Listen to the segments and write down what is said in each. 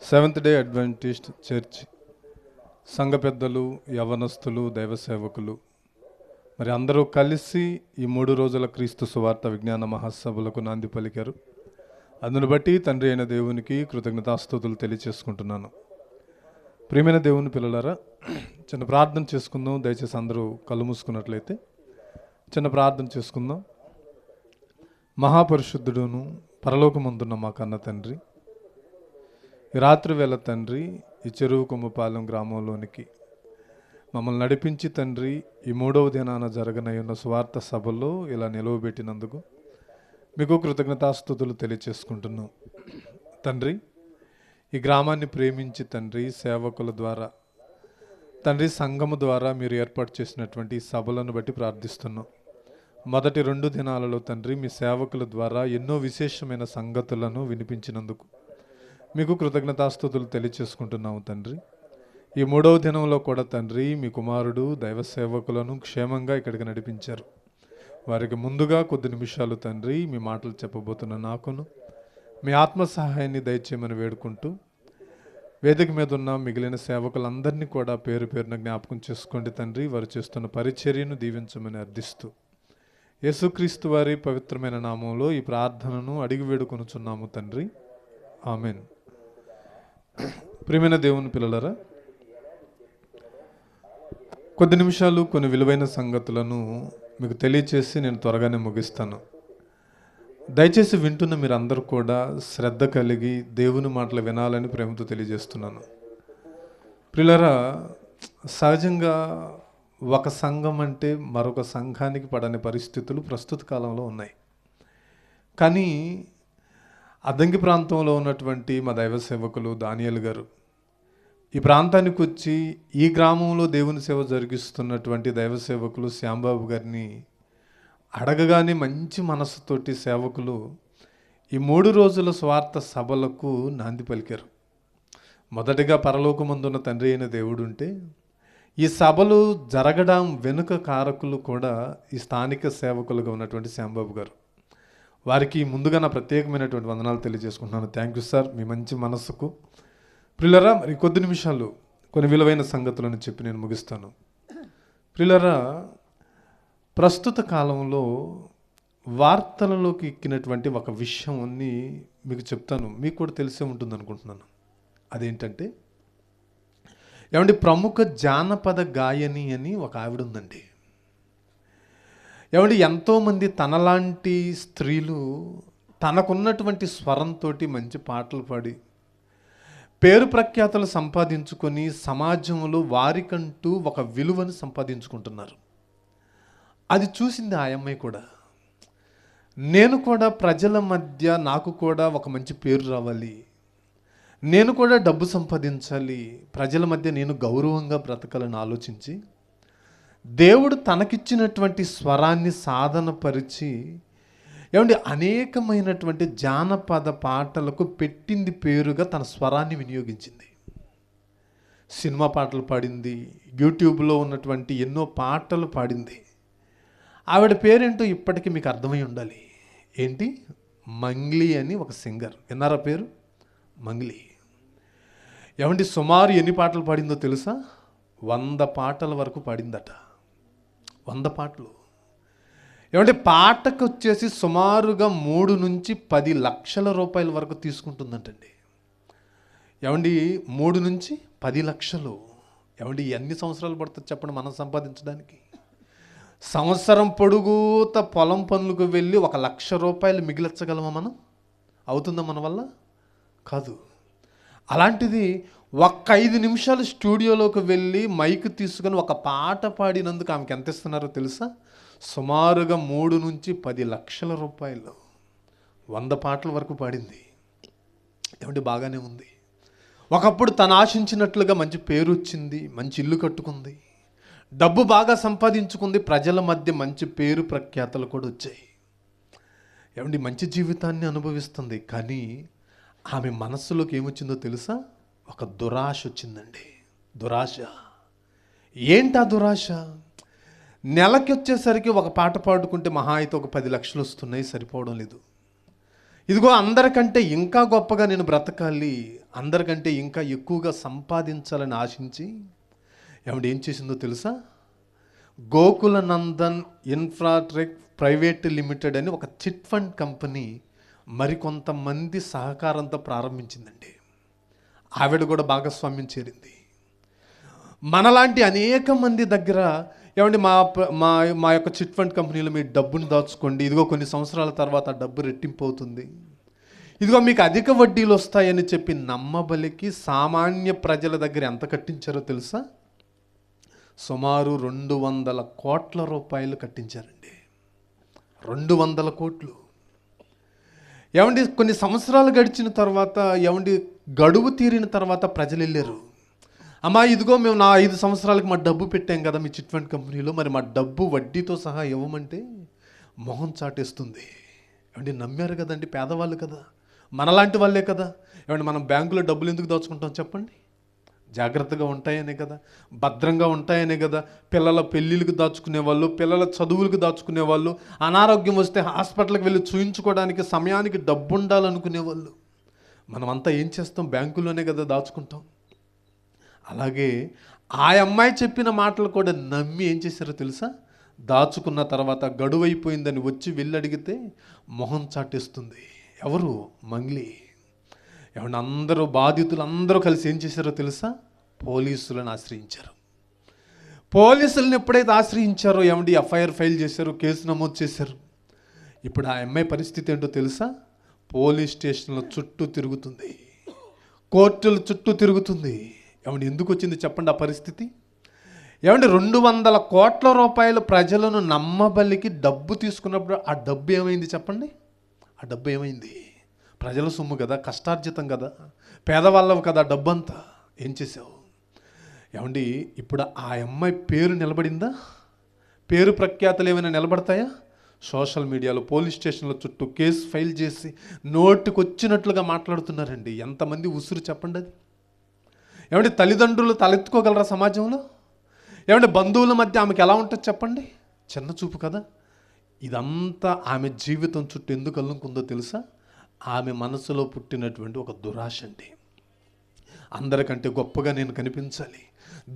Seventh day Adventist church సంఘ పెద్దలు, యవనస్తులు, దైవ సేవకులు మరి అందరూ కలిసి ఈ 3 రోజుల క్రీస్తు సువార్త విజ్ఞాన మహాసభలకు నాంది పలికారు. అందును బట్టి తండ్రి అయిన దేవునికి కృతజ్ఞతాస్తుతులు తెలియచేసుకుంటున్నాను. ప్రియమైన దేవుని పిల్లలారా, చిన్న ప్రార్థన చేసుకుందాం. దయచేసి అందరూ కళ్ళు మూసుకున్నట్లయితే చిన్న ప్రార్థన చేసుకుందాం. మహాపరిశుద్ధుడును పరలోకమందున్న మా కన్న తండ్రి, ఈ రాత్రి వేళ తండ్రి ఈ చెరువు కొమ్మపాలెం గ్రామంలోనికి మమ్మల్ని నడిపించి తండ్రి ఈ 3వ దినాన జరగనయ్యున్న స్వార్థ సభలో ఇలా నిలవబెట్టినందుకు మీకు కృతజ్ఞతాస్తుతులు తెలియచేసుకుంటున్నాం. తండ్రి, ఈ గ్రామాన్ని ప్రేమించి తండ్రి సేవకుల ద్వారా తండ్రి సంఘము ద్వారా మీరు ఏర్పాటు చేసినటువంటి ఈ సభలను బట్టి ప్రార్థిస్తున్నాం. మొదటి 2 దినాలలో తండ్రి మీ సేవకుల ద్వారా ఎన్నో విశేషమైన సంగతులను వినిపించినందుకు మీకు కృతజ్ఞతాస్తుతులు తెలియచేసుకుంటున్నాము తండ్రి. ఈ 3వ దినంలో కూడా తండ్రి మీ కుమారుడు దైవ సేవకులను క్షేమంగా ఇక్కడికి నడిపించారు. వారికి ముందుగా కొద్ది నిమిషాలు తండ్రి మీ మాటలు చెప్పబోతున్న నాకును మీ ఆత్మ సహాయాన్ని దయచేయమని వేడుకుంటూ, వేదిక మీద ఉన్న మిగిలిన సేవకులందరినీ కూడా పేరు పేరున జ్ఞాపకం చేసుకోండి తండ్రి. వారు చేస్తున్న పరిచర్యను దీవించమని అర్థిస్తూ యేసుక్రీస్తు వారి పవిత్రమైన నామంలో ఈ ప్రార్థనను అడిగి వేడుకొనుచున్నాము తండ్రి, ఆమెన్. ప్రియమైన దేవుని పిల్లలారా, కొద్ది నిమిషాలు కొన్ని విలువైన సంగతులను మీకు తెలియచేసి నేను త్వరగానే ముగిస్తాను. దయచేసి వింటున్న మీరందరూ కూడా శ్రద్ధ కలిగి దేవుని మాటలు వినాలని ప్రేమతో తెలియజేస్తున్నాను. ప్రియులారా, సహజంగా ఒక సంఘం అంటే మరొక సంఘానికి పడని పరిస్థితులు ప్రస్తుత కాలంలో ఉన్నాయి. కానీ అద్దంకి ప్రాంతంలో ఉన్నటువంటి మా దైవ సేవకులు దానియేలు గారు ఈ ప్రాంతానికి వచ్చి ఈ గ్రామంలో దేవుని సేవ జరిగిస్తున్నటువంటి దైవ సేవకులు శ్యాంబాబు గారిని అడగగానే మంచి మనసుతోటి సేవకులు ఈ 3 రోజుల స్వార్థ సభలకు నాంది పలికారు. మొదటిగా పరలోకమందున్న తండ్రి అయిన దేవుడు ఉంటే ఈ సభలు జరగడం వెనుక కారకులు కూడా ఈ స్థానిక సేవకులుగా ఉన్నటువంటి శ్యాంబాబు గారు. వారికి ముందుగా నా ప్రత్యేకమైనటువంటి వందనాలు తెలియజేసుకుంటున్నాను. థ్యాంక్ యూ సార్, మీ మంచి మనస్సుకు. ప్రియులరా, మరి కొద్ది నిమిషాలు కొన్ని విలువైన సంగతులను చెప్పి నేను ముగిస్తాను. ప్రియులరా, ప్రస్తుత కాలంలో వార్తలలోకి ఎక్కినటువంటి ఒక విషయాన్ని మీకు చెప్తాను. మీకు కూడా తెలిసే ఉంటుంది అనుకుంటున్నాను. అదేంటంటే, ఏమంటే ప్రముఖ జానపద గాయని అని ఒక ఆవిడ ఉందండి. ఏమంటే ఎంతోమంది తనలాంటి స్త్రీలు తనకున్నటువంటి స్వరంతో మంచి పాటలు పాడి పేరు ప్రఖ్యాతలు సంపాదించుకొని సమాజంలో వారికంటూ ఒక విలువను సంపాదించుకుంటున్నారు. అది చూసింది ఆ అమ్మాయి కూడా. నేను కూడా ప్రజల మధ్య నాకు కూడా ఒక మంచి పేరు రావాలి, నేను కూడా డబ్బు సంపాదించాలి, ప్రజల మధ్య నేను గౌరవంగా బ్రతకాలని ఆలోచించి దేవుడు తనకిచ్చినటువంటి స్వరాన్ని సాధనపరిచి ఏమంటే అనేకమైనటువంటి జానపద పాటలకు పెట్టింది పేరుగా తన స్వరాన్ని వినియోగించింది. సినిమా పాటలు పాడింది, యూట్యూబ్లో ఉన్నటువంటి ఎన్నో పాటలు పాడింది. ఆవిడ పేరేంటో ఇప్పటికీ మీకు అర్థమై ఉండాలి. ఏంటి? మంగ్లీ అని ఒక సింగర్. విన్నారా పేరు? మంగ్లీ. ఏమంటే సుమారు ఎన్ని పాటలు పాడిందో తెలుసా? 100 పాటల వరకు పాడిందట. 100 పాటలు. ఏమంటే పాటకు వచ్చేసి సుమారుగా 3 నుంచి 10 లక్షల రూపాయల వరకు తీసుకుంటుందంటండి. ఏమండి 3 నుంచి 10 లక్షలు. ఏమండి ఎన్ని సంవత్సరాలు పడుతుంది చెప్పండి మనం సంపాదించడానికి? సంవత్సరం పొడుగుత పొలం పనులకు వెళ్ళి 1 లక్ష రూపాయలు మిగిలించగలమా మనం? అవుతుందా మన వల్ల? కాదు. అలాంటిది 5 నిమిషాలు స్టూడియోలోకి వెళ్ళి మైక్ తీసుకొని ఒక పాట పాడినందుకు ఆమెకి ఎంత ఇస్తున్నారో తెలుసా? సుమారుగా 3 నుంచి 10 లక్షల రూపాయలు. 100 పాటల వరకు పాడింది. ఏమంటే బాగానే ఉంది. ఒకప్పుడు తను ఆశించినట్లుగా మంచి పేరు వచ్చింది, మంచి ఇల్లు కట్టుకుంది, డబ్బు బాగా సంపాదించుకుంది, ప్రజల మధ్య మంచి పేరు ప్రఖ్యాతలు కూడా వచ్చాయి. ఏమంటే మంచి జీవితాన్ని అనుభవిస్తుంది. కానీ ఆమె మనస్సులోకి ఏమొచ్చిందో తెలుసా? ఒక దురాశ వచ్చిందండి. దురాశ. ఏంటా దురాశ? నెలకి వచ్చేసరికి ఒక పాట పాడుకుంటే మహా అయితే ఒక 10 లక్షలు వస్తున్నాయి, సరిపోవడం లేదు. ఇదిగో అందరికంటే ఇంకా గొప్పగా నేను బ్రతకాలి, అందరికంటే ఇంకా ఎక్కువగా సంపాదించాలని ఆశించి ఏం చేసిందో తెలుసా? గోకుల నందన్ ఇన్ఫ్రాటెక్ ప్రైవేట్ లిమిటెడ్ అని ఒక చిట్ ఫండ్ కంపెనీ మరికొంతమంది సహకారంతో ప్రారంభించిందండి. ఆవిడ కూడా భాగస్వామ్యం చేరింది. మనలాంటి అనేక మంది దగ్గర మా మా మా యొక్క చిట్ ఫండ్ కంపెనీలో మీరు డబ్బును దాచుకోండి, ఇదిగో కొన్ని సంవత్సరాల తర్వాత ఆ డబ్బు రెట్టింపు అవుతుంది, ఇదిగో మీకు అధిక వడ్డీలు వస్తాయని చెప్పి నమ్మబలికి సామాన్య ప్రజల దగ్గర ఎంత కట్టించారో తెలుసా? సుమారు 200 కోట్ల రూపాయలు కట్టించారండి. 200 కోట్లు. కొన్ని సంవత్సరాలు గడిచిన తర్వాత గడువు తీరిన తర్వాత ప్రజలు వెళ్ళారు. అమ్మా ఇదిగో మేము 5 సంవత్సరాలకు మా డబ్బు పెట్టాం కదా మీ చిట్ ఫండ్ కంపెనీలో, మరి మా డబ్బు వడ్డీతో సహా ఇవ్వమంటే మొహం చాటేస్తుంది. నమ్మారు కదండి, పేదవాళ్ళు కదా, మనలాంటి వాళ్ళే కదా. మనం బ్యాంకులో డబ్బులు ఎందుకు దాచుకుంటాం చెప్పండి? జాగ్రత్తగా ఉంటాయనే కదా, భద్రంగా ఉంటాయనే కదా. పిల్లల పెళ్ళిళ్ళకి దాచుకునేవాళ్ళు, పిల్లల చదువులకు దాచుకునేవాళ్ళు, అనారోగ్యం వస్తే హాస్పిటల్కి వెళ్ళి చూయించుకోవడానికి సమయానికి డబ్బు ఉండాలనుకునేవాళ్ళు. మనమంతా ఏం చేస్తాం? బ్యాంకులోనే కదా దాచుకుంటాం. అలాగే ఆ అమ్మాయి చెప్పిన మాటలు కూడా నమ్మి ఏం చేశారో తెలుసా? దాచుకున్న తర్వాత గడువు అయిపోయిందని వచ్చి వెళ్ళి అడిగితే మొహం చాటేస్తుంది. ఎవరు? మంగ్లీ. అందరూ బాధితులు అందరూ కలిసి ఏం చేశారో తెలుసా? పోలీసులను ఆశ్రయించారు. పోలీసులను ఎప్పుడైతే ఆశ్రయించారో ఎఫ్ఐఆర్ ఫైల్ చేశారు, కేసు నమోదు చేశారు. ఇప్పుడు ఆ అమ్మాయి పరిస్థితి ఏంటో తెలుసా? పోలీస్ స్టేషన్ల చుట్టూ తిరుగుతుంది, కోర్టుల చుట్టూ తిరుగుతుంది. ఎందుకు వచ్చింది చెప్పండి ఆ పరిస్థితి? 200 కోట్ల రూపాయలు ప్రజలను నమ్మబలికి డబ్బు తీసుకున్నప్పుడు ఆ డబ్బు ఏమైంది చెప్పండి? ఆ డబ్బు ఏమైంది? ప్రజల సొమ్ము కదా, కష్టార్జితం కదా, పేదవాళ్ళవు కదా, డబ్బంతా ఏం చేసావు? ఇప్పుడు ఆ అమ్మాయి పేరు నిలబడిందా? పేరు ప్రఖ్యాతలు ఏమైనా నిలబడతాయా? సోషల్ మీడియాలో, పోలీస్ స్టేషన్ల చుట్టూ కేసు ఫైల్ చేసి నోటికొచ్చినట్లుగా మాట్లాడుతున్నారండి. ఎంతమంది ఉసురు చెప్పండి అది? తల్లిదండ్రులు తలెత్తుకోగలరా సమాజంలో? బంధువుల మధ్య ఆమెకి ఎలా ఉంటుంది చెప్పండి? చిన్న చూపు కదా. ఇదంతా ఆమె జీవితం చుట్టూ ఎందుకు అల్లుకుందో తెలుసా? ఆమె మనసులో పుట్టినటువంటి ఒక దురాశ అండి. అందరికంటే గొప్పగా నేను కనిపించాలి,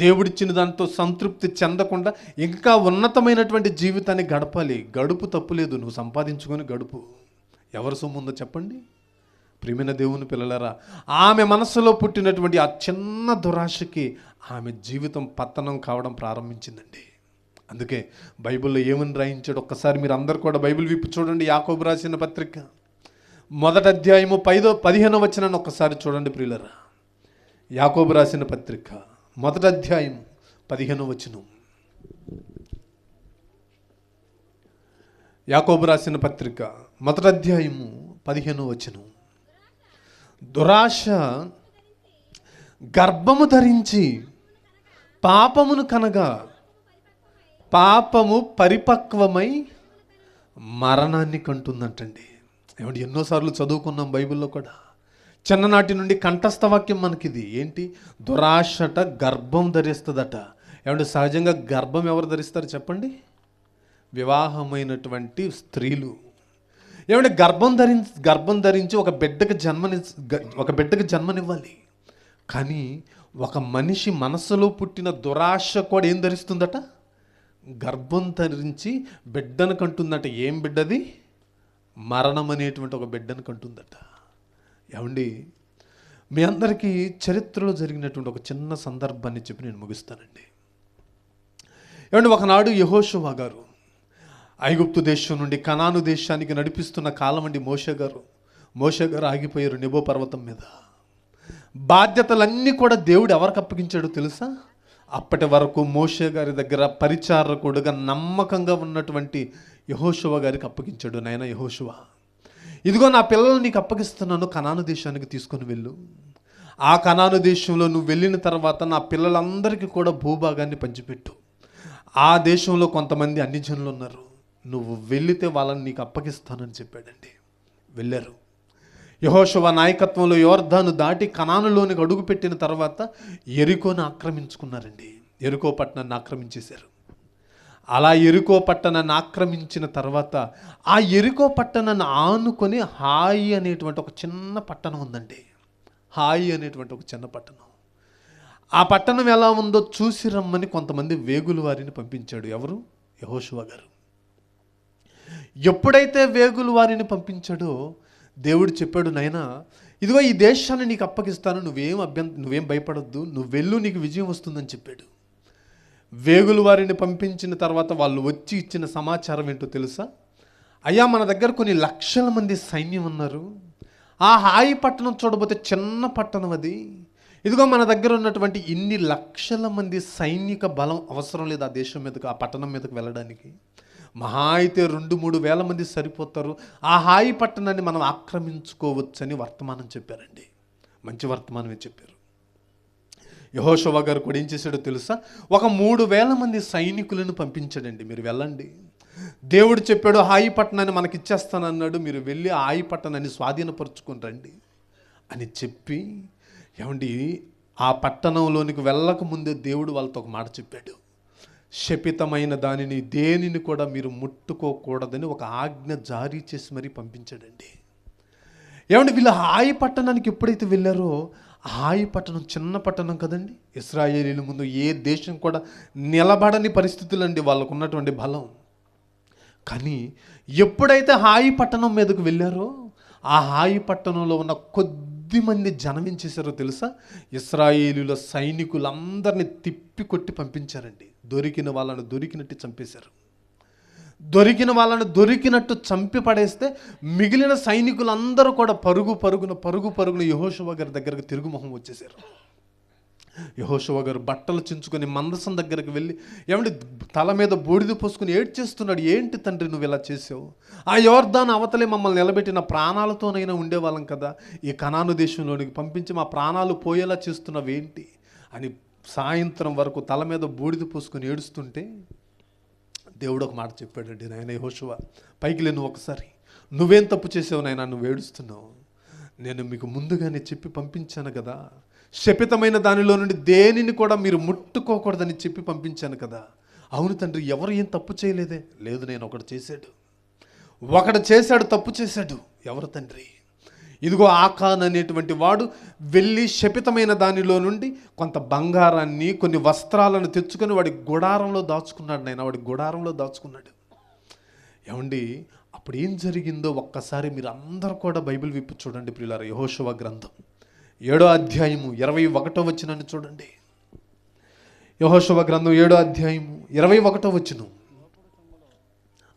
దేవుడిచ్చిన దాంతో సంతృప్తి చెందకుండా ఇంకా ఉన్నతమైనటువంటి జీవితాన్ని గడపాలి. గడుపు తప్పులేదు, నువ్వు సంపాదించుకొని గడుపు. ఎవరి సొమ్ము ఉందో చెప్పండి? ప్రియమైన దేవుని పిల్లలారా, ఆమె మనసులో పుట్టినటువంటి ఆ చిన్న దురాశకి ఆమె జీవితం పతనం కావడం ప్రారంభించిందండి. అందుకే బైబిల్లో ఏమని రాయించాడు ఒక్కసారి మీరు అందరు కూడా బైబిల్ విప్పి చూడండి. యాకోబు రాసిన పత్రిక 1వ అధ్యాయము 15వ వచనాన్ని ఒక్కసారి చూడండి ప్రియులరా. యాకోబు రాసిన పత్రిక 1వ అధ్యాయం 15వ వచనం. యాకోబు రాసిన పత్రిక 1వ అధ్యాయము 15వ వచనం. దురాశ గర్భము ధరించి పాపమును కనగా పాపము పరిపక్వమై మరణాన్ని కంటుందంటండి. ఎన్నోసార్లు చదువుకున్నాం బైబిల్లో కూడా. చిన్ననాటి నుండి కంఠస్థ వాక్యం మనకిది. ఏంటి? దురాశట గర్భం ధరిస్తుందట. సహజంగా గర్భం ఎవరు ధరిస్తారు చెప్పండి? వివాహమైనటువంటి స్త్రీలు. గర్భం ధరించి ఒక బిడ్డకు జన్మనివ్వాలి. కానీ ఒక మనిషి మనసులో పుట్టిన దురాశ కూడా ఏం ధరిస్తుందట? గర్భం ధరించి బిడ్డను కంటుందట. ఏం బిడ్డది? మరణం అనేటువంటి ఒక బిడ్డను కంటుందట. మీ అందరికీ చరిత్రలో జరిగినటువంటి ఒక చిన్న సందర్భాన్ని చెప్పి నేను ముగిస్తానండి. ఒకనాడు యెహోషువ గారు ఐగుప్తు దేశం నుండి కనాను దేశానికి నడిపిస్తున్న కాలం అండి. మోషే గారు ఆగిపోయారు నెబో పర్వతం మీద. బాధ్యతలన్నీ కూడా దేవుడు ఎవరికి అప్పగించాడో తెలుసా? అప్పటి వరకు మోషే గారి దగ్గర పరిచారకుడుగా నమ్మకంగా ఉన్నటువంటి యెహోషువ గారికి అప్పగించాడు. నాయన యెహోషువ, ఇదిగో నా పిల్లలు నీకు అప్పగిస్తున్నాను, కనాను దేశానికి తీసుకొని వెళ్ళు. ఆ కనాను దేశంలో నువ్వు వెళ్ళిన తర్వాత నా పిల్లలందరికీ కూడా భూభాగాన్ని పంచిపెట్టు. ఆ దేశంలో కొంతమంది అన్ని జనులు ఉన్నారు, నువ్వు వెళ్ళితే వాళ్ళని నీకు అప్పగిస్తానని చెప్పాడండి. వెళ్ళారు. యెహోషువ నాయకత్వంలో యోర్దాను దాటి కనానులోనికి అడుగుపెట్టిన తర్వాత యెరికోను ఆక్రమించుకున్నారండి. యెరికో పట్టణాన్ని ఆక్రమించేశారు. అలా ఎరికో పట్టణాన్ని ఆక్రమించిన తర్వాత ఆ ఎరికో పట్టణాన్ని ఆనుకొని హాయి అనేటువంటి ఒక చిన్న పట్టణం ఉందండి. హాయి అనేటువంటి ఒక చిన్న పట్టణం. ఆ పట్టణం ఎలా ఉందో చూసి రమ్మని కొంతమంది వేగుల వారిని పంపించాడు. ఎవరు? యెహోషువ గారు. ఎప్పుడైతే వేగుల వారిని పంపించాడో దేవుడు చెప్పాడు, నాయనా ఇదిగో ఈ దేశాన్ని నీకు అప్పగిస్తాను, నువ్వేం భయపడొద్దు, నువ్వు వెళ్ళు, నీకు విజయం వస్తుందని చెప్పాడు. వేగుల వారిని పంపించిన తర్వాత వాళ్ళు వచ్చి ఇచ్చిన సమాచారం ఏంటో తెలుసా? అయ్యా, మన దగ్గర కొన్ని లక్షల మంది సైన్యం ఉన్నారు. ఆ హాయి పట్టణం చూడబోతే చిన్న పట్టణం అది. ఇదిగో మన దగ్గర ఉన్నటువంటి ఇన్ని లక్షల మంది సైనిక బలం అవసరం లేదు ఆ దేశం మీదకి, ఆ పట్టణం మీదకి వెళ్ళడానికి. మహా అయితే 2-3 వేల మంది సరిపోతారు. ఆ హాయి పట్టణాన్ని మనం ఆక్రమించుకోవచ్చని వర్తమానం చెప్పారండి. మంచి వర్తమానమే చెప్పారు. యెహోషువ గారు కూడా ఏం చేశాడో తెలుసా? ఒక 3,000 మంది సైనికులను పంపించాడండి. మీరు వెళ్ళండి, దేవుడు చెప్పాడు హాయి పట్టణాన్ని మనకి ఇచ్చేస్తానన్నాడు, మీరు వెళ్ళి ఆ హాయి పట్టణాన్ని స్వాధీనపరుచుకుని రండి అని చెప్పి, ఏమండి ఆ పట్టణంలోనికి వెళ్ళక ముందే దేవుడు వాళ్ళతో ఒక మాట చెప్పాడు. శపితమైన దానిని దేనిని కూడా మీరు ముట్టుకోకూడదని ఒక ఆజ్ఞ జారీ చేసి మరీ పంపించాడండి. ఏమంటే వీళ్ళు హాయి పట్టణానికి ఎప్పుడైతే వెళ్ళారో, హాయి పట్టణం చిన్న పట్టణం కదండి. ఇశ్రాయేలీల ముందు ఏ దేశం కూడా నిలబడని పరిస్థితులండి వాళ్ళకు ఉన్నటువంటి బలం. కానీ ఎప్పుడైతే హాయి పట్టణం మీదకు వెళ్ళారో, ఆ హాయి పట్టణంలో ఉన్న కొద్ది మంది జనం ఏం చేశారో తెలుసా? ఇశ్రాయేలీల సైనికులందరినీ తిప్పి కొట్టి పంపించారండి. దొరికిన వాళ్ళను దొరికినట్టు చంపేశారు. దొరికిన వాళ్ళను దొరికినట్టు చంపి పడేస్తే మిగిలిన సైనికులందరూ కూడా పరుగు పరుగున యెహోషువ గారి దగ్గరకు తిరుగుముఖం వచ్చేసారు. యెహోషువ గారు బట్టలు చించుకొని మందసం దగ్గరకు వెళ్ళి, ఏమంటే తల మీద బూడిద పోసుకొని ఏడ్చేస్తున్నాడు. ఏంటి తండ్రి నువ్వు ఇలా చేసావు? ఆ యోర్దాను అవతలే మమ్మల్ని నిలబెట్టిన ప్రాణాలతోనైనా ఉండేవాళ్ళం కదా, ఈ కనాను దేశంలోనికి పంపించి మా ప్రాణాలు పోయేలా చేస్తున్నావేంటి అని సాయంత్రం వరకు తల మీద బూడిద పోసుకొని ఏడుస్తుంటే దేవుడు ఒక మాట చెప్పాడండి. నాయన యెహోషువ, పైకి లేను ఒకసారి, నువ్వేం తప్పు చేసావు నాయన, నువ్వు ఏడుస్తున్నావు? నేను మీకు ముందుగానే చెప్పి పంపించాను కదా, శపితమైన దానిలో నుండి దేనిని కూడా మీరు ముట్టుకోకూడదని చెప్పి పంపించాను కదా. అవును తండ్రి, ఎవరు ఏం తప్పు చేయలేదే. లేదు, నేను ఒకడు చేశాడు తప్పు చేశాడు. ఎవరు తండ్రి? ఇదిగో ఆకాన్ అనేటువంటి వాడు వెళ్ళి శపితమైన దానిలో నుండి కొంత బంగారాన్ని, కొన్ని వస్త్రాలను తెచ్చుకొని వాడి గుడారంలో దాచుకున్నాడు. నాయన వాడి గుడారంలో దాచుకున్నాడు. ఏమండి అప్పుడు ఏం జరిగిందో ఒక్కసారి మీరు అందరూ కూడా బైబిల్ విప్పి చూడండి ప్రియులారా. యెహోషువ గ్రంథం 7వ అధ్యాయము 21వ వచనాన్ని చూడండి. యెహోషువ గ్రంథం 7వ అధ్యాయము 21వ వచనం.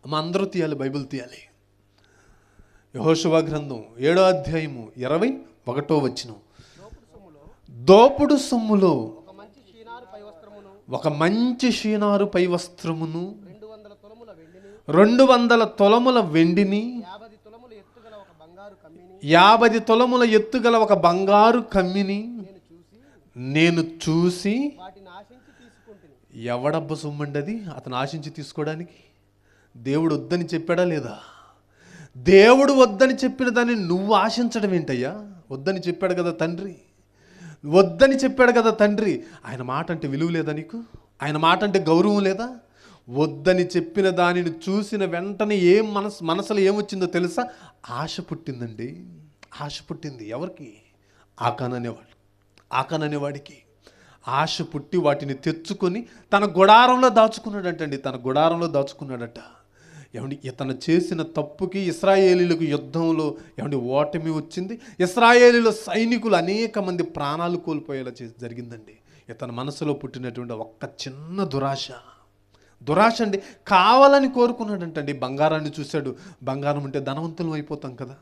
అమ్మ అందరూ తీయాలి, బైబిల్ తీయాలి. యెహోషువ గ్రంథం 7వ అధ్యాయము 21వ వచనం. దోపుడు సొమ్ములో ఒక మంచి షీనారు పై వస్త్రమును 200 తులముల వెండిని 50 తులముల ఎత్తుగల ఒక బంగారు కమ్మిని నేను చూసి, ఎవడబ్బ సొమ్మండి అది అతను ఆశించి తీసుకోవడానికి? దేవుడు వద్దని చెప్పాడా లేదా? దేవుడు వద్దని చెప్పిన దాన్ని నువ్వు ఆశించడం ఏంటయ్యా? వద్దని చెప్పాడు కదా తండ్రి, వద్దని చెప్పాడు కదా తండ్రి. ఆయన మాట అంటే విలువ లేదా నీకు? ఆయన మాట అంటే గౌరవం లేదా? వద్దని చెప్పిన దానిని చూసిన వెంటనే మనసులో ఏమొచ్చిందో తెలుసా? ఆశ పుట్టిందండి. ఆశ పుట్టింది. ఎవరికి? ఆకాన్ అనేవాడికి ఆశ పుట్టి వాటిని తెచ్చుకొని తన గుడారంలో దాచుకున్నాడంటండి. తన గుడారంలో దాచుకున్నాడట. ఏమండి ఇతను చేసిన తప్పుకి ఇశ్రాయేలీలకు యుద్ధంలో ఏమండి ఓటమి వచ్చింది. ఇశ్రాయేలీల సైనికులు అనేక మంది ప్రాణాలు కోల్పోయేలా జరిగిందండి. ఇతని మనసులో పుట్టినటువంటి ఒక్క చిన్న దురాశ అండి. కావాలని కోరుకున్నాడంటండి. బంగారాన్ని చూశాడు, బంగారం ఉంటే ధనవంతులం అయిపోతాం కదా.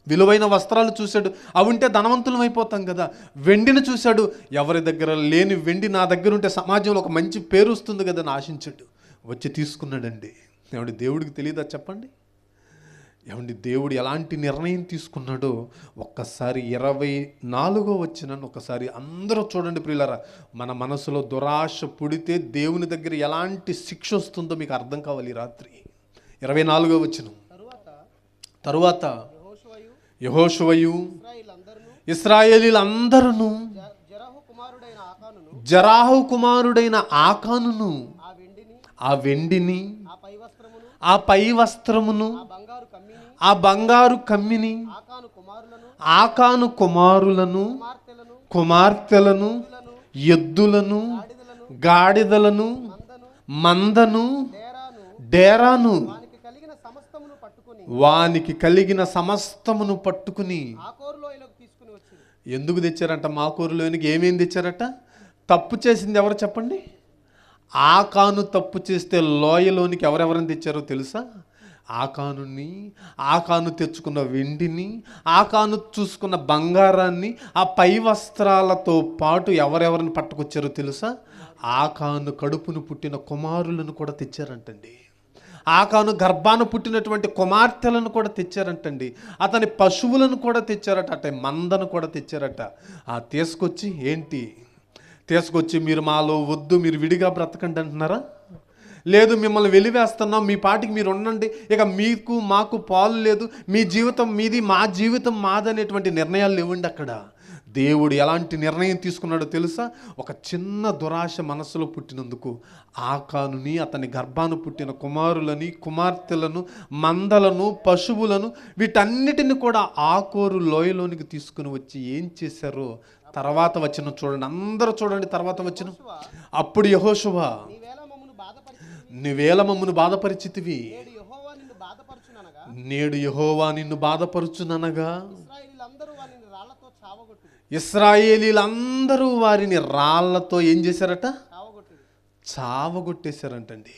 విలువైన వస్త్రాలు చూశాడు, అవి ఉంటే ధనవంతులం అయిపోతాం కదా. వెండిని చూశాడు, ఎవరి దగ్గర లేని వెండి నా దగ్గర ఉంటే సమాజంలో ఒక మంచి పేరు వస్తుంది కదా అని ఆశించాడు. వచ్చి తీసుకున్నాడండి. ఏమండి దేవుడికి తెలియదా చెప్పండి? ఏమండి దేవుడు ఎలాంటి నిర్ణయం తీసుకున్నాడో ఒక్కసారి 24వ వచనాన్ని ఒకసారి అందరూ చూడండి ప్రియులారా. మన మనసులో దురాశ పుడితే దేవుని దగ్గర ఎలాంటి శిక్ష వస్తుందో మీకు అర్థం కావాలి. ఈ రాత్రి 24వ వచనం. తరువాత యెహోషువయు ఇశ్రాయేలీలందరూ జరాహు కుమారుడైన ఆకానును ఆ వెండిని, ఆ పై వస్త్రమును, ఆ పై వస్త్రమును, ఆ బంగారు కమ్మిని, ఆ బంగారు కమ్మిని, ఆకాను కుమారులను, ఆకాను కుమారులను, కుమార్తెలను, కుమార్తెలను, ఎద్దులను, ఎద్దులను, గాడిదలను, గాడిదలను, మందను, మందను, డేరాను, డేరాను, వానికి కలిగిన సమస్తమును పట్టుకుని ఆకోరు లోయలోకి తీసుకుని వచ్చింది. ఎందుకు తెచ్చారంట? మాకూరులోనికి ఏమేమి తెచ్చారట? తప్పు చేసింది ఎవరు చెప్పండి? ఆకాను తప్పు చేస్తే లోయలోనికి ఎవరెవరిని తెచ్చారో తెలుసా? ఆకానుని, ఆకాను తెచ్చుకున్న వెండిని, ఆకాను చూసుకున్న బంగారాన్ని, ఆ పై వస్త్రాలతో పాటు ఎవరెవరిని పట్టుకొచ్చారో తెలుసా? ఆకాను కడుపును పుట్టిన కుమారులను కూడా తెచ్చారంటండి. ఆకాను గర్భాన పుట్టినటువంటి కుమార్తెలను కూడా తెచ్చారంటండి. అతని పశువులను కూడా తెచ్చారట, అట మందను కూడా తెచ్చారట. తీసుకొచ్చి మీరు మాలో వద్దు, మీరు విడిగా బ్రతకండి అంటున్నారా? లేదు, మిమ్మల్ని వెలివేస్తున్నాం, మీ పాటికి మీరు ఉండండి, ఇక మీకు మాకు పాలు లేదు, మీ జీవితం మీది, మా జీవితం మాదనేటువంటి నిర్ణయాలు ఇవ్వండి. అక్కడ దేవుడు ఎలాంటి నిర్ణయం తీసుకున్నాడో తెలుసా? ఒక చిన్న దురాశ మనసులో పుట్టినందుకు ఆకానుని, అతని గర్భాను పుట్టిన కుమారులని, కుమార్తెలను, మందలను, పశువులను, వీటన్నిటిని కూడా ఆకోరు లోయలోనికి తీసుకుని వచ్చి ఏం చేశారో తర్వాత వచ్చిన చూడండి, అందరూ చూడండి. తర్వాత వచ్చిన అప్పుడు యెహోషువ, నీవేళ మమ్మును బాధపరిచితివి, నేడు యెహోవా నిన్ను బాధపరుచుననగా ఇశ్రాయేలీలందరూ వారిని రాళ్లతో ఏం చేశారట? చావగొట్టేశారంటండి.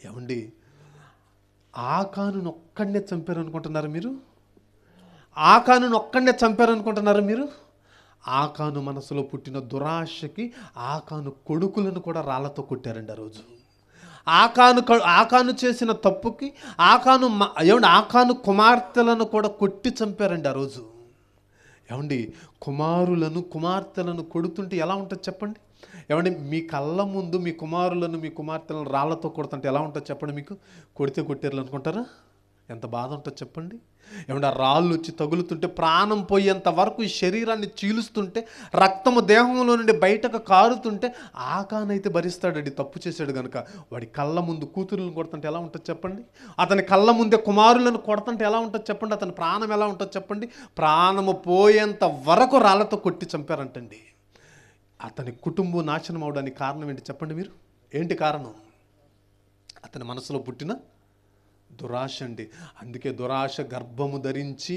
ఏమండి, ఆకానును ఒక్కడనే చంపారనుకుంటున్నారు మీరు? ఆకానును ఒక్కడనే చంపారనుకుంటున్నారు మీరు? ఆకాను మనసులో పుట్టిన దురాశకి ఆకాను కొడుకులను కూడా రాళ్లతో కొట్టారండి ఆ రోజు. ఆకాను చేసిన తప్పుకి ఆకాను కుమార్తెలను కూడా కొట్టి చంపారండి ఆ రోజు. ఏమండి, కుమారులను కుమార్తెలను కొడుతుంటే ఎలా ఉంటుంది చెప్పండి? ఏమండి, మీ కళ్ళ ముందు మీ కుమారులను మీ కుమార్తెలను రాళ్లతో కొడుతుంటే ఎలా ఉంటుంది చెప్పండి? మీకు కొడితే కొట్టారు అనుకుంటారా? ఎంత బాధ ఉంటుంది చెప్పండి? ఏమంటే ఆ రాళ్ళు వచ్చి తగులుతుంటే ప్రాణం పోయేంత వరకు ఈ శరీరాన్ని చీలుస్తుంటే రక్తము దేహంలో నుండి బయటకు కారుతుంటే ఆకానైతే భరిస్తాడండి, తప్పు చేశాడు కనుక. వాడి కళ్ళ ముందు కూతురులను కొడుతుంటే ఎలా ఉంటుంది చెప్పండి? అతని కళ్ళ ముందే కుమారులను కొడుతుంటే ఎలా ఉంటుంది చెప్పండి? అతని ప్రాణం ఎలా ఉంటుంది చెప్పండి? ప్రాణము పోయేంత వరకు రాళ్లతో కొట్టి చంపారంటండి. అతని కుటుంబం నాశనం అవడానికి కారణం ఏంటి చెప్పండి మీరు? ఏంటి కారణం? అతని మనసులో పుట్టిన దురాశ అండి. అందుకే దురాశ గర్భము ధరించి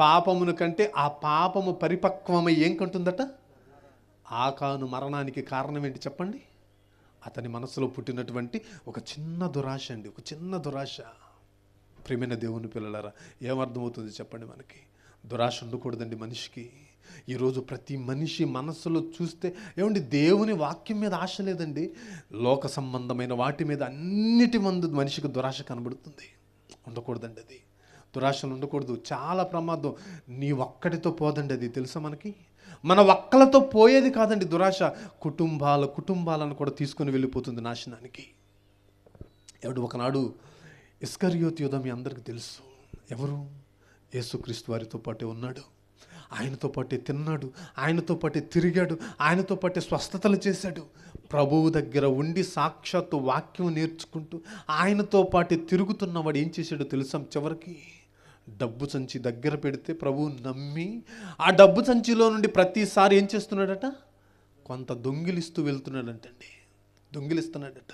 పాపమును కంటే ఆ పాపము పరిపక్వమై ఏం కంటుందట? ఆకాను మరణానికి కారణం ఏంటి చెప్పండి? అతని మనసులో పుట్టినటువంటి ఒక చిన్న దురాశ అండి, ఒక చిన్న దురాశ. ప్రియమైన దేవుని పిల్లలారా, ఏమర్థమవుతుంది చెప్పండి మనకి? దురాశ ఉండకూడదండి మనిషికి. ఈరోజు ప్రతి మనిషి మనస్సులో చూస్తే ఏమండి, దేవుని వాక్యం మీద ఆశ లేదండి, లోక సంబంధమైన వాటి మీద అన్నిటి మందు మనిషికి దురాశ కనబడుతుంది. ఉండకూడదండి అది. దురాశలు ఉండకూడదు, చాలా ప్రమాదం. నీ ఒక్కడితో పోదండి అది, తెలుసా మనకి? మన ఒక్కలతో పోయేది కాదండి దురాశ, కుటుంబాలను కూడా తీసుకొని వెళ్ళిపోతుంది నాశనానికి. ఎవడు ఒకనాడు ఇస్కరియోతు యూదా మీ అందరికీ తెలుసు. ఎవరు? యేసుక్రీస్తు వారితో పాటే ఉన్నాడు, ఆయనతో పాటే తిన్నాడు, ఆయనతో పాటే తిరిగాడు, ఆయనతో పాటే స్వస్థతలు చేశాడు. ప్రభువు దగ్గర ఉండి సాక్షాత్తు వాక్యం నేర్చుకుంటూ ఆయనతో పాటే తిరుగుతున్నవాడు ఏం చేశాడో తెలుసా? చివరికి డబ్బు సంచి దగ్గర పెడితే ప్రభువు నమ్మి ఆ డబ్బు సంచిలో నుండి ప్రతిసారి ఏం చేస్తున్నాడట? కొంత దొంగిలిస్తూ వెళ్తున్నాడంటండి, దొంగిలిస్తున్నాడట.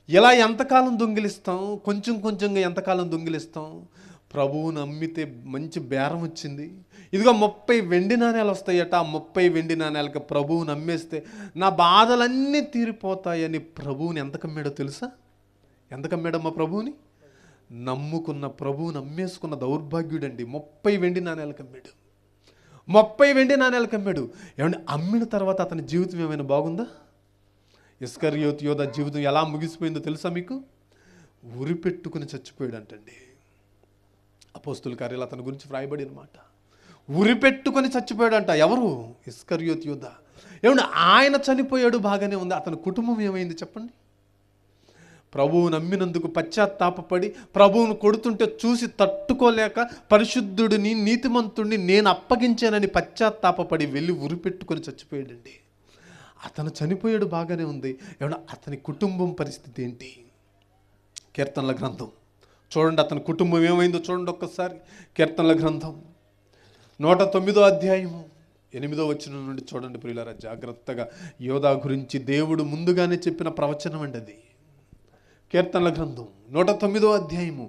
ఇలా ఎంతకాలం దొంగిలిస్తాం? కొంచెంగా ఎంతకాలం దొంగిలిస్తాం? ప్రభువు నమ్మితే మంచి బేరం వచ్చింది, ఇదిగో 30 వెండి నాణ్యాలు వస్తాయట. ఆ 30 వెండి నాణ్యాలకి ప్రభువు నమ్మేస్తే నా బాధలన్నీ తీరిపోతాయని ప్రభువుని ఎంత కమ్మాడో తెలుసా? ఎంత కమ్మాడమ్మా ప్రభువుని? నమ్ముకున్న ప్రభువుని అమ్మేసుకున్న దౌర్భాగ్యుడండి. 30 వెండి నాణ్యాలు కమ్మాడు, 30 వెండి నాణ్యాలు కమ్మాడు. ఏమంటే అమ్మిన తర్వాత అతని జీవితం ఏమైనా బాగుందా? ఇస్కరియోతు యోధా జీవితం ఎలా ముగిసిపోయిందో తెలుసా మీకు? ఉరి పెట్టుకుని చచ్చిపోయాడు అంటండి. అపోస్తుల కార్యాలు అతని గురించి వ్రాయబడిన మాట. ఉరి పెట్టుకొని చచ్చిపోయాడంట. ఎవరు? ఇస్కరియోతు యూదా. ఏమంటే ఆయన చనిపోయాడు, బాగానే ఉంది. అతని కుటుంబం ఏమైంది చెప్పండి? ప్రభువు నమ్మినందుకు పశ్చాత్తాపపడి ప్రభువును కొడుతుంటే చూసి తట్టుకోలేక పరిశుద్ధుడిని నీతిమంతుడిని నేను అప్పగించానని పశ్చాత్తాపపడి వెళ్ళి ఉరి పెట్టుకొని చచ్చిపోయాడండి. అతను చనిపోయాడు, బాగానే ఉంది. ఏమన్నా అతని కుటుంబం పరిస్థితి ఏంటి? కీర్తనల గ్రంథం చూడండి, అతని కుటుంబం ఏమైందో చూడండి ఒక్కసారి. కీర్తనల గ్రంథం 109వ అధ్యాయము 8వ వచనం నుండి చూడండి ప్రియులారా, జాగ్రత్తగా. యోధా గురించి దేవుడు ముందుగానే చెప్పిన ప్రవచనం అండి అది. కీర్తనల గ్రంథం 109వ అధ్యాయము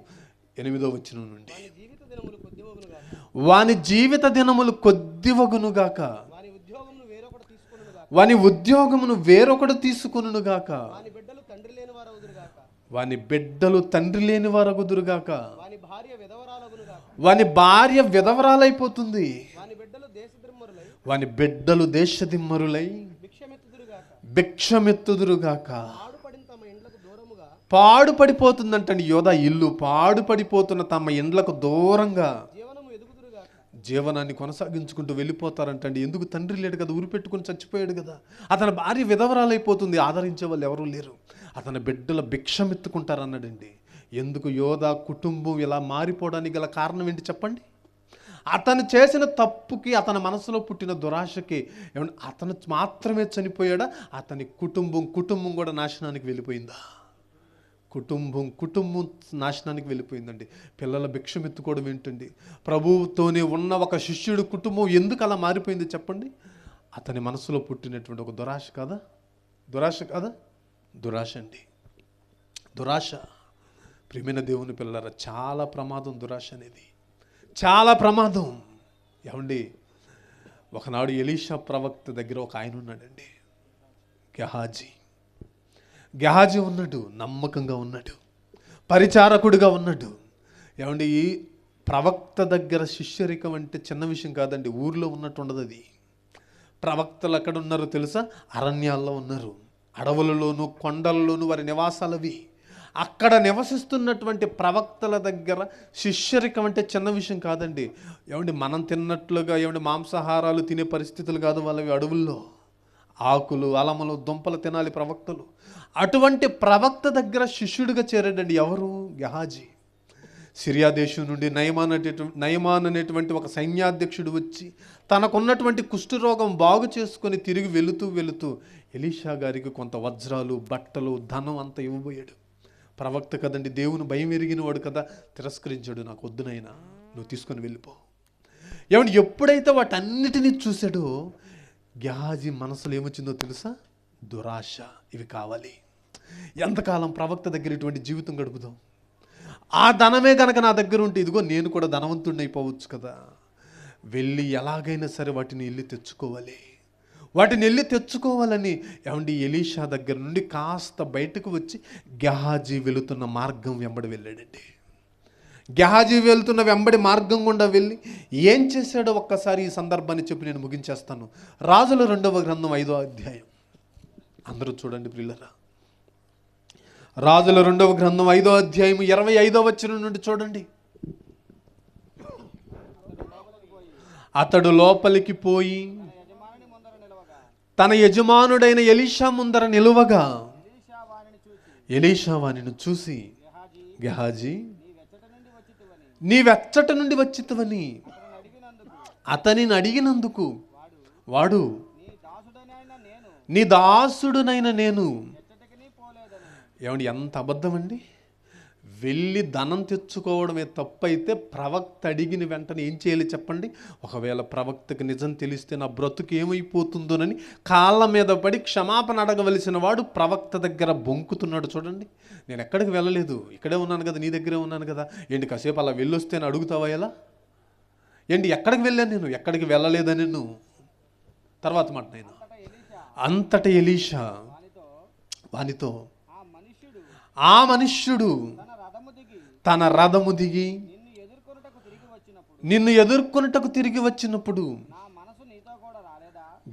8వ వచనం నుండి. వాని జీవిత దినములు కొద్దివగునుగాక, వాని జీవిత దినములు కొద్దివగునుగాక, వాని ఉద్యోగమును వేరొకడు వాని ఉద్యోగమును వేరొకడు తీసుకొనుగాక, తీసుకొనుగాక, వాని బిడ్డలు తండ్రి లేని వారవుదురుగాక, వాని బిడ్డలు తండ్రి లేని వారగుదురుగాక, వాని భార్య విధవరాలగునుగాక, వాని భార్య విధవరాలైపోతుంది, వాని బిడ్డలు దేశద్రిమ్మరులై వాని బిడ్డలు దేశదిమ్మరులై భిక్షమెత్తుదురుగాక, భిక్షమెత్తుదురుగాక. పాడుపడిన తమ ఇండ్లకు దూరముగా, పాడుపడిపోతుందంటండి యోధా ఇల్లు, పాడుపడిపోతున్న తమ ఇండ్లకు దూరంగా జీవనము ఎదుగుదురుగాక, జీవనాన్ని కొనసాగించుకుంటూ వెళ్ళిపోతారంటండి. ఎందుకు? తండ్రి లేడు కదా, ఊరి పెట్టుకుని చచ్చిపోయాడు కదా. అతని భార్య విధవరాలైపోతుంది, ఆదరించే వాళ్ళు ఎవరూ లేరు. అతని బిడ్డల భిక్షమెత్తుకుంటారన్నాడండి. ఎందుకు యోధా కుటుంబం ఇలా మారిపోవడానికి గల కారణం ఏంటి చెప్పండి? అతను చేసిన తప్పుకి, అతని మనసులో పుట్టిన దురాశకి. ఏమన్నా అతను మాత్రమే చనిపోయాడా? అతని కుటుంబం కూడా నాశనానికి వెళ్ళిపోయిందా? కుటుంబం నాశనానికి వెళ్ళిపోయిందండి. పిల్లల భిక్షమెత్తుకోవడం ఏంటండి? ప్రభువుతోనే ఉన్న ఒక శిష్యుడు కుటుంబం ఎందుకు అలా మారిపోయింది చెప్పండి? అతని మనసులో పుట్టినటువంటి ఒక దురాశ కాదా? దురాశ అండి. దురాశ ప్రియమైన దేవుని పిల్లలారా, చాలా ప్రమాదం దురాశ అనేది, చాలా ప్రమాదం. ఏమండి, ఒకనాడు ఎలీషా ప్రవక్త దగ్గర ఒక ఆయన ఉన్నాడండి, గెహాజీ ఉన్నాడు, నమ్మకంగా ఉన్నాడు, పరిచారకుడిగా ఉన్నాడు. ఏమండి, ఈ ప్రవక్త దగ్గర శిష్యరికం అంటే చిన్న విషయం కాదండి. ఊర్లో ఉన్నట్టు ఉండదు అది. ప్రవక్తలు ఎక్కడ ఉన్నారో తెలుసా? అరణ్యాల్లో ఉన్నారు, అడవులలోను కొండలలోను వారి నివాసాలు అవి. అక్కడ నివసిస్తున్నటువంటి ప్రవక్తల దగ్గర శిష్యరికం అంటే చిన్న విషయం కాదండి. ఏమండి, మనం తిన్నట్లుగా మాంసాహారాలు తినే పరిస్థితులు కాదు వాళ్ళవి. అడవుల్లో ఆకులు, అలములు, దుంపలు తినాలి ప్రవక్తలు. అటువంటి ప్రవక్త దగ్గర శిష్యుడిగా చేరాడండి. ఎవరు? గెహాజీ. సిరియా దేశం నుండి నయమాన్ అనేటువంటి ఒక సైన్యాధ్యక్షుడు వచ్చి తనకున్నటువంటి కుష్ఠరోగం బాగు చేసుకొని తిరిగి వెళుతూ ఎలీషా గారికి కొంత వజ్రాలు, బట్టలు, ధనం అంతా ఇవ్వబోయాడు. ప్రవక్త కదండి, దేవుని భయం ఎరిగిన వాడు కదా. తిరస్కరించాడు. నాకు వద్దునైనా, నువ్వు తీసుకొని వెళ్ళిపో. ఏమంటే ఎప్పుడైతే వాటన్నిటినీ చూశాడో గెహాజీ మనసులో ఏమొచ్చిందో తెలుసా? దురాశ. ఇవి కావాలి. ఎంతకాలం ప్రవక్త దగ్గర ఇటువంటి జీవితం గడుపుదాం? ఆ ధనమే కనుక నా దగ్గర ఉంటే, ఇదిగో నేను కూడా ధనవంతుడిని అయిపోవచ్చు కదా. వెళ్ళి ఎలాగైనా సరే వాటిని వెళ్ళి తెచ్చుకోవాలని ఏమండి ఎలీషా దగ్గర నుండి కాస్త బయటకు వచ్చి గెహాజీ వెళుతున్న మార్గం వెంబడి వెళ్ళాడండి. గెహాజీ వెళ్తున్న వెంబడి మార్గం గుండా వెళ్ళి ఏం చేశాడో ఒక్కసారి ఈ సందర్భాన్ని చెప్పి నేను ముగించేస్తాను. రాజుల 2వ గ్రంథం 5వ అధ్యాయం. అందరూ చూడండి ప్రియులారా, రాజుల 2వ గ్రంథం 5వ అధ్యాయం 25వ వచనం నుండి చూడండి. అతడు లోపలికి పోయి తన యజమానుడైన ఎలీషా ముందర నిలువగా, ఎలీషా వానిని చూసి, గెహాజీ, నీవెచ్చట నుండి వచ్చితివని అతనిని అడిగినందుకు వాడు, నీ దాసుడునైన నేను. ఏమండి, ఎంత అబద్ధం అండి! వెళ్ళి ధనం తెచ్చుకోవడమే తప్పైతే ప్రవక్త అడిగిన వెంటనే ఏం చేయాలి చెప్పండి? ఒకవేళ ప్రవక్తకి నిజం తెలిస్తే నా బ్రతుకు ఏమైపోతుందోనని కాళ్ళ మీద పడి క్షమాపణ అడగవలసిన వాడు ప్రవక్త దగ్గర బొంకుతున్నాడు. చూడండి, నేను ఎక్కడికి వెళ్ళలేదు, ఇక్కడే ఉన్నాను కదా, నీ దగ్గరే ఉన్నాను కదా. ఏంటి కాసేపు అలా వెళ్ళొస్తే అని అడుగుతావా? ఎలా? ఏంటి ఎక్కడికి వెళ్ళాను? నేను ఎక్కడికి వెళ్ళలేదని నువ్వు తర్వాత మాట. నేను అంతట ఎలీషా వానితో, ఆ మనుష్యుడు తన రథము దిగి నిన్ను ఎదుర్కొనుటకు తిరిగి వచ్చినప్పుడు,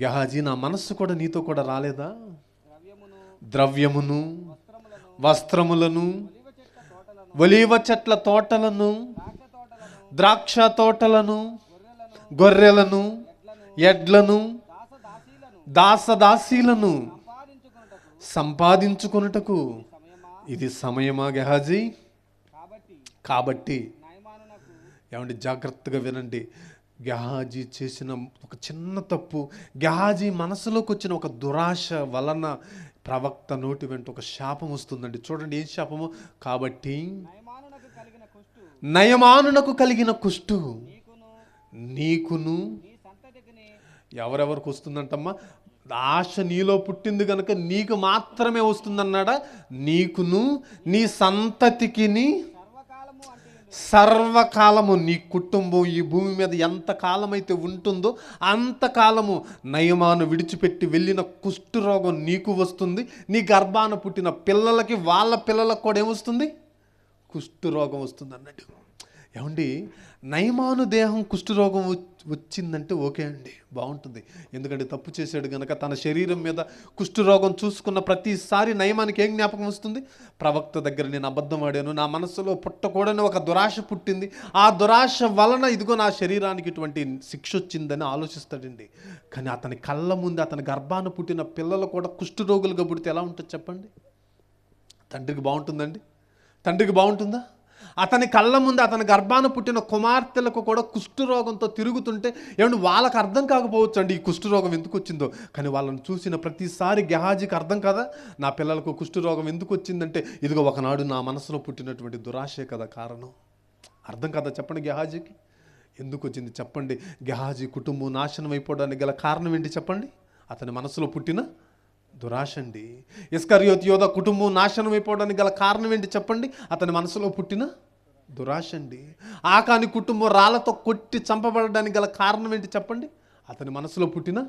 గెహాజీ, నా మనస్సు కూడా నీతో కూడా రాలేదా? ద్రవ్యమును, వస్త్రములను, ఒలీవ చెట్ల తోటలను, ద్రాక్ష తోటలను, గొర్రెలను, ఎడ్లను, దాసదాసీలను సంపాదించుకొనుటకు ఇది సమయమా గెహాజీ? కాబట్టి ఏమండి, జాగ్రత్తగా వినండి. గెహాజీ చేసిన ఒక చిన్న తప్పు, గెహాజీ మనసులోకి వచ్చిన ఒక దురాశ వలన ప్రవక్త నోటి వెంట ఒక శాపం వస్తుందండి. చూడండి ఏం శాపము. కాబట్టి నయమానునకు కలిగిన కుష్టు నయమానునకు కలిగిన కుష్టు నీకును నీకును. నీ సంతతికిని ఎవరెవరికి వస్తుందంటమ్మా? ఆశ నీలో పుట్టింది కనుక నీకు మాత్రమే వస్తుందన్నాడా? నీకును నీ సంతతికిని సర్వకాలము అంటే సర్వకాలము. నీ కుటుంబం ఈ భూమి మీద ఎంత కాలమైతే ఉంటుందో అంతకాలము నయమాను విడిచిపెట్టి వెళ్ళిన కుష్ఠరోగం నీకు వస్తుంది. నీ గర్భాన పుట్టిన పిల్లలకి వాళ్ళ పిల్లలకు కూడా ఏమొస్తుంది? కుష్ఠరోగం వస్తుంది అన్నట్టు. ఏమండి, నయమాను దేహం కుష్ఠరోగం వచ్చిందంటే ఓకే అండి, బాగుంటుంది. ఎందుకంటే తప్పు చేశాడు కనుక తన శరీరం మీద కుష్ఠరోగం చూసుకున్న ప్రతిసారి నయమానికి ఏం జ్ఞాపకం వస్తుంది? ప్రవక్త దగ్గర నేను అబద్ధం ఆడాను, నా మనసులో పుట్టకూడని ఒక దురాశ పుట్టింది, ఆ దురాశ వలన ఇదిగో నా శరీరానికి ఇటువంటి శిక్ష వచ్చిందని ఆలోచిస్తాడండి. కానీ అతని కళ్ళ ముందు అతని గర్భాన పుట్టిన పిల్లలు కూడా కుష్ఠరోగులుగా పుడితే ఎలా ఉంటుంది చెప్పండి? తండ్రికి బాగుంటుందండి? తండ్రికి బాగుంటుందా? అతని కళ్ళ ముందు అతని గర్భాన పుట్టిన కుమార్తెలకు కూడా కుష్ఠరోగంతో తిరుగుతుంటే ఏమంటే వాళ్ళకి అర్థం కాకపోవచ్చు అండి ఈ కుష్ఠరోగం ఎందుకు వచ్చిందో. కానీ వాళ్ళని చూసిన ప్రతిసారి గెహాజీకి అర్థం కదా, నా పిల్లలకు కుష్ఠరోగం ఎందుకు వచ్చిందంటే ఇదిగో ఒకనాడు నా మనసులో పుట్టినటువంటి దురాశే కదా కారణం. అర్థం కదా చెప్పండి గెహాజీకి? ఎందుకు వచ్చింది చెప్పండి? గెహాజీ కుటుంబం నాశనం అయిపోవడానికి గల కారణం ఏంటి చెప్పండి? అతని మనసులో పుట్టిన దురాశ అండి. ఇస్కరియోతు యోధ కుటుంబం నాశనం అయిపోవడానికి గల కారణం ఏంటి చెప్పండి? అతని మనసులో పుట్టిన దురాశ అండి. ఆకాని కుటుంబం రాళ్లతో కొట్టి చంపబడడానికి గల కారణం ఏంటి చెప్పండి? అతని మనసులో పుట్టిన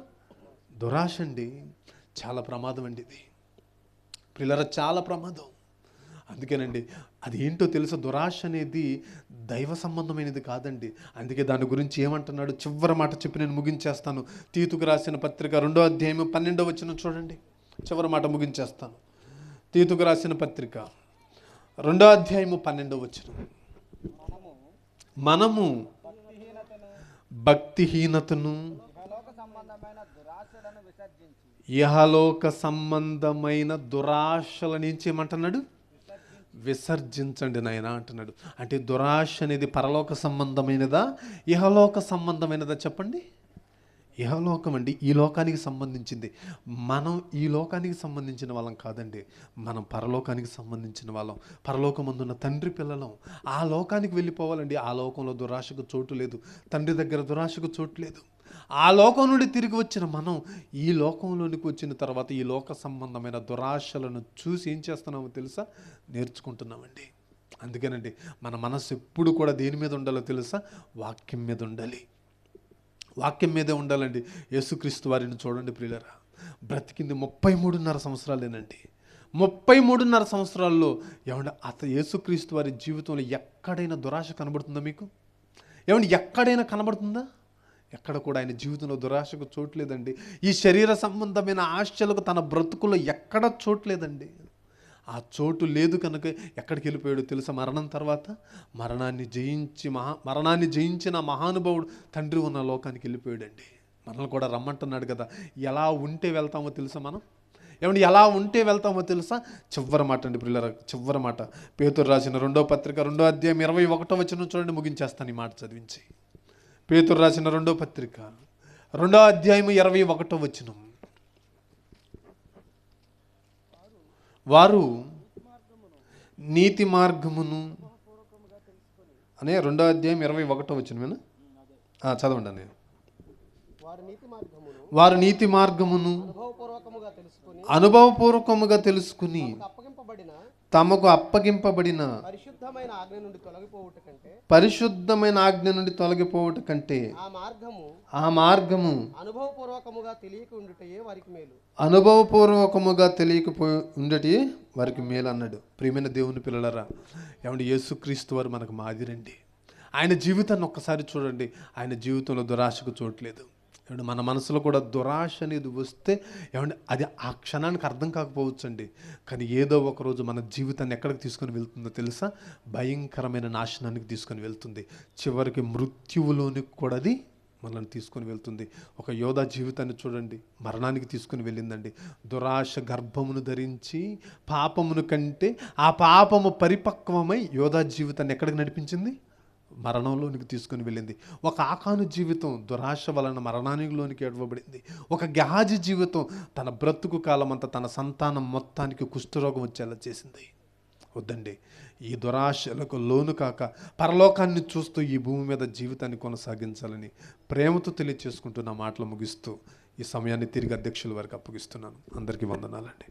దురాశ అండి. చాలా ప్రమాదం అండి ఇది పిల్లల, చాలా ప్రమాదం. అందుకేనండి అది ఏంటో తెలుసా? దురాశ అనేది దైవ సంబంధమైనది కాదండి. అందుకే దాని గురించి ఏమంటున్నాడు చివరి మాట చెప్పి నేను ముగించేస్తాను. తీతుకు రాసిన పత్రిక 2వ అధ్యాయం 12వ వచనం చూడండి. చివరి మాట ముగించేస్తాను. తీతుకు రాసిన పత్రిక 2వ అధ్యాయము 12వ వచనం. మనము భక్తిహీనతను ఇహలోక సంబంధమైన దురాశలను విసర్జించి ఇహలోక సంబంధమైన దురాశల నుంచి ఏమంటున్నాడు? విసర్జించండి నాయన అంటున్నాడు. అంటే దురాశ అనేది పరలోక సంబంధమైనదా ఇహలోక సంబంధమైనదా చెప్పండి? ఇహలోకం అండి, ఈ లోకానికి సంబంధించింది. మనం ఈ లోకానికి సంబంధించిన వాళ్ళం కాదండి, మనం పరలోకానికి సంబంధించిన వాళ్ళం. పరలోకమందున్న తండ్రి పిల్లలం. ఆ లోకానికి వెళ్ళిపోవాలండి. ఆ లోకంలో దురాశకు చోటు లేదు, తండ్రి దగ్గర దురాశకు చోటు లేదు. ఆ లోకం నుండి తిరిగి వచ్చిన మనం ఈ లోకంలోనికి వచ్చిన తర్వాత ఈ లోక సంబంధమైన దురాశలను చూసి ఏం చేస్తున్నామో తెలుసా? నేర్చుకుంటున్నామండి. అందుకేనండి మన మనసు ఎప్పుడు కూడా దేని మీద ఉండాలో తెలుసా? వాక్యం మీద ఉండాలి. వాక్యం మీదే ఉండాలండి. యేసుక్రీస్తు వారిని చూడండి ప్రియులరా, బ్రతికింది 33.5 సంవత్సరాలేనండి. 33.5 సంవత్సరాల్లో ఏమంటే యేసుక్రీస్తు వారి జీవితంలో ఎక్కడైనా దురాశ కనబడుతుందా మీకు? ఏమంటే ఎక్కడైనా కనబడుతుందా? ఎక్కడ కూడా ఆయన జీవితంలో దురాశకు చోట్లేదండి. ఈ శరీర సంబంధమైన ఆశలకు తన బ్రతుకులో ఎక్కడ చోట్లేదండి. ఆ చోటు లేదు కనుక ఎక్కడికి వెళ్ళిపోయాడు తెలుసా? మరణం తర్వాత మరణాన్ని జయించిన మహానుభావుడు తండ్రి ఉన్న లోకానికి వెళ్ళిపోయాడండి. మనల్ని కూడా రమ్మంటున్నాడు కదా. ఎలా ఉంటే వెళ్తామో తెలుసా మనం? ఏమంటే ఎలా ఉంటే వెళ్తామో తెలుసా? చివరి మాట అండి ప్రియులారా, చివరి మాట. పేతురు రాసిన 2వ పత్రిక 2వ అధ్యాయం 21వ వచనం చూడండి, ముగించేస్తాను ఈ మాట చదివించి. పేతురు రాసిన 2వ పత్రిక 2వ అధ్యాయం 21వ వచనం. వారు నీతి మార్గమును అనే 2వ అధ్యాయం 21వ వచనమేనా? చదవండి అనే. వారు నీతి మార్గమును అనుభవపూర్వకముగా తెలుసుకుని తమకు అప్పగింపబడిన పరిశుద్ధమైన ఆజ్ఞ నుండి తొలగిపోవుట కంటే ఆ మార్గము అనుభవపూర్వకముగా తెలియకపోయి ఉండటే వారికి మేలు అన్నాడు. ప్రియమైన దేవుని పిల్లలరా, ఏమంటే యేసుక్రీస్తు వారు మనకు మాదిరండి. ఆయన జీవితాన్ని ఒక్కసారి చూడండి. ఆయన జీవితంలో దురాశకు చోట్లేదు. ఏమంటే మన మనసులో కూడా దురాశ అనేది వస్తే ఏమంటే అది ఆ క్షణానికి అర్థం కాకపోవచ్చు అండి. కానీ ఏదో ఒక రోజు మన జీవితాన్ని ఎక్కడికి తీసుకొని వెళ్తుందో తెలుసా? భయంకరమైన నాశనానికి తీసుకొని వెళ్తుంది. చివరికి మృత్యువులోనికి కూడా అది మనల్ని తీసుకొని వెళ్తుంది. ఒక యోధా జీవితాన్ని చూడండి, మరణానికి తీసుకొని వెళ్ళిందండి. దురాశ గర్భమును ధరించి పాపమును కంటే ఆ పాపము పరిపక్వమై యోధా జీవితాన్ని ఎక్కడికి నడిపించింది? మరణంలోనికి తీసుకుని వెళ్ళింది. ఒక ఆకాను జీవితం దురాశ వలన మరణానిలోనికి ఇవ్వబడింది. ఒక గెహాజీ జీవితం తన బ్రతుకు కాలమంతా తన సంతానం మొత్తానికి కుష్ఠరోగం వచ్చేలా చేసింది. వద్దండి, ఈ దురాశలకు లోను కాక పరలోకాన్ని చూస్తూ ఈ భూమి మీద జీవితాన్ని కొనసాగించాలని ప్రేమతో తెలియచేసుకుంటూ నా మాటలు ముగిస్తూ ఈ సమయాన్ని తిరిగి అధ్యక్షుల వారికి అప్పగిస్తున్నాను. అందరికీ వందనాలండి.